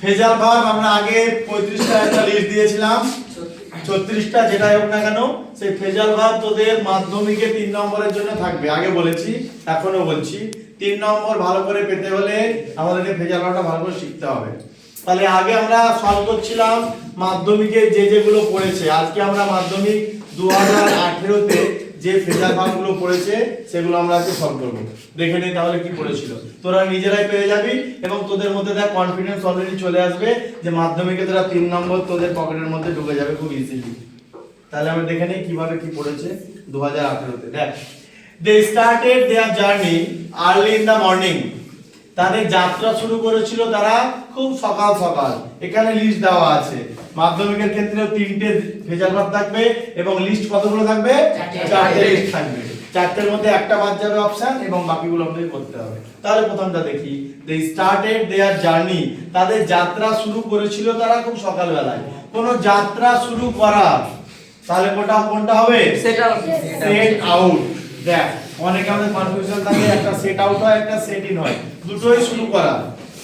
Phrasal verb আমরা আগে 35টা একটা লিস্ট দিয়েছিলাম, 36টা যেটাই হোক না কেন সেই ফেজাল ভার্ব তোদের মাধ্যমিকে 3 নম্বরের জন্য থাকবে। আগে বলেছি এখনো বলছি 3 নম্বর ভালো করে পেতে হলে আমাদেরকে ফেজাল ভার্বটা ভালো করে শিখতে হবে। তাহলে আগে আমরা সলভ করছিলাম মাধ্যমিকে যেগুলো পড়েছে। আজকে আমরা মাধ্যমিক 2018 তে যে ফেজাল ভার্বগুলো পড়েছে সেগুলো আমরা আজকে সলভ করব। দেখে নে তাহলে কি পড়েছিল, তোরা নিজেরাই পেয়ে যাবি এবং তোদের মধ্যে দেখ কনফিডেন্স অলরেডি চলে আসবে যে মাধ্যমিকে তোরা 3 নম্বর তোদের পকেটের মধ্যে ঢুকে যাবে খুব ইজিলি। তাহলে আমরা দেখে নেই কিভাবে কি পড়েছে 2018 তে। দেখ, they started their journey early in the morning. তাদের যাত্রা শুরু করেছিল তারা খুব সকাল সকাল। এখানে লিস্ট দেওয়া আছে। মাধ্যমিকের ক্ষেত্রেও 3টে ফেজাল ভার্ব থাকবে এবং লিস্ট কতগুলো থাকবে? 4টে লিস্ট থাকবে। 4টের মধ্যে একটা বাদ যাবে অপশন এবং বাকিগুলো আমাদের করতে হবে। তাহলে প্রথমটা দেখি, they started their journey. তাদের যাত্রা শুরু করেছিল তারা খুব সকালবেলায়। কোন যাত্রা শুরু করা, তাহলে কোনটা হবে? Set out. দেখ, অনেকে আমাদের কনফিউশন থাকে, একটা সেট আউট হয় একটা সেট ইন হয়, দুটোই শুরু করা।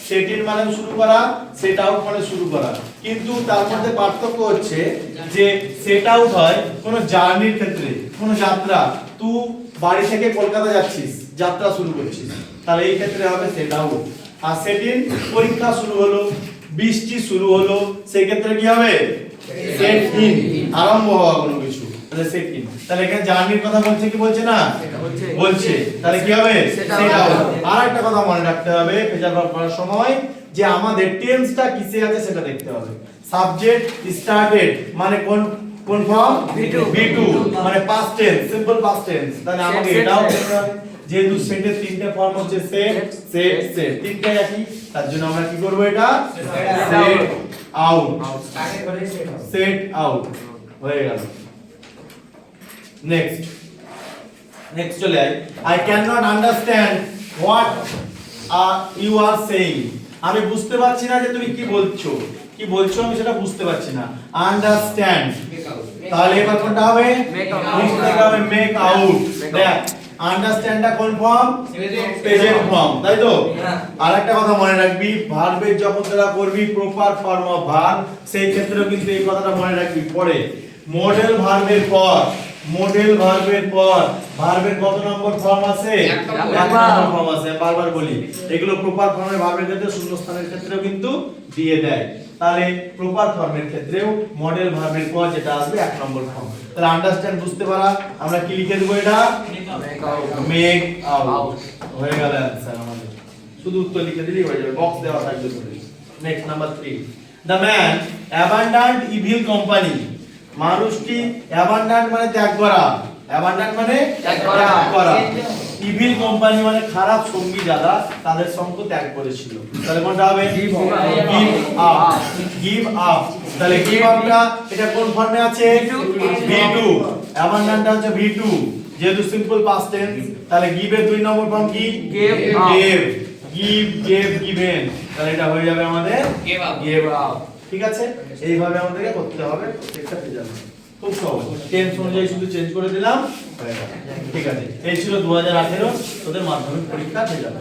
সেট ইন মানে শুরু করা, সেট আউট মানে শুরু করা। কিন্তু তার মধ্যে পার্থক্য হচ্ছে যে সেট আউট হয় কোন জার্নির ক্ষেত্রে, কোন যাত্রা। তুই বাড়ি থেকে কলকাতা যাচ্ছিস, যাত্রা শুরু করছিস, তাহলে এই ক্ষেত্রে হবে সেট আউট। আর সেট ইন, পরীক্ষা শুরু হলো, বৃষ্টি শুরু হলো, সেই ক্ষেত্রে কি হবে? সেট ইন, আরম্ভ হওয়া কোনো কিছু, তাহলে সেট ইন। তাহলে এখানে জার্নির কথা বলছে কি বলছে না? বলছে। তাহলে কি হবে? Set out. আর একটা কথা মনে রাখতে হবে ফেজাল ভার্ব করার সময় যে আমাদের টেন্সটা কিসে আছে সেটা দেখতে হবে। সাবজেক্ট স্টার্টেড মানে কোন ফর্ম? B2 মানে past tense, simple past tense. তাহলে আমাকে এটাও দেখতে হবে। যেহেতু সেটের 3টে ফর্ম হচ্ছে সেট, সেট, সেট, তিনটাই একই, তার জন্য আমরা কি করব? এটা সেট আউট, সেট আউট হয়ে গেল। নেক্সট চলে I. I cannot understand what you are saying. আমি বুঝতে পারছি না যে তুমি কি বলছো, আমি সেটা বুঝতে পারছি না। আন্ডারস্ট্যান্ড, তাহলে এবার কোনটা হবে? Make out. দেখ, আন্ডারস্ট্যান্ডটা কোন ফর্ম? প্রেজেন্ট ফর্ম, তাই তো? আর একটা কথা মনে রাখবি, ভার্বের যখন তোরা করবি প্রপার ফর্ম অফ ভার্ব, সেই ক্ষেত্রেও কিন্তু এই কথাটা মনে রাখবি। পরে মডেল ভার্বের পর ভার্বের কত নম্বর ফর্ম আছে? 1 নম্বর ফর্ম আছে। বারবার বলি, এগুলো প্রপার ফর্মের ভার্বের ক্ষেত্রে শূন্যস্থানের ক্ষেত্রেও কিন্তু দিয়ে দেয়। তাহলে প্রপার ফর্মের ক্ষেত্রেও মডেল ভার্বের পর যেটা আসবে 1 নম্বর ফর্ম। তাহলে আন্ডারস্ট্যান্ড বুঝতে পারা, আমরা কি লিখে দেব? এটা মেক আউট হয়ে গেল অ্যানসার আমাদের। শুধু উত্তর লিখে দিলেই হয়ে যাবে, বক্স দেওয়া থাকবে শুধু। Next number 3, the man abandoned evil company. মানুষটি অ্যাবান্ডন্ড মানে ত্যাগ করা, অ্যাবান্ডন্ড মানে ত্যাগ করা, ইভিল কোম্পানি মানে খারাপ সঙ্গী যারা, তাদের সঙ্গ ত্যাগ করেছিল। তাহলে কোনটা হবে? Give up. তাহলে গিভ আপটা এটা কোন ফর্মে আছে? V2। অ্যাবান্ডন্ডটা হচ্ছে V2, যেহেতু সিম্পল পাস্ট টেন্স। তাহলে গিভ এর 2 নম্বর ফর্ম কি? গিভ। Give, gave, given. তাহলে এটা হয়ে যাবে আমাদের গিভ আপ। ঠিক আছে, এইভাবে আমাদেরকে করতে হবে প্রত্যেকটা ফেজাল। খুব সহজ, টেন্স অনুযায়ী শুধু চেঞ্জ করে দিলাম হয়ে গেল। ঠিক আছে, এই ছিল 2018 তোদের মাধ্যমিক পরীক্ষা ফেজাল।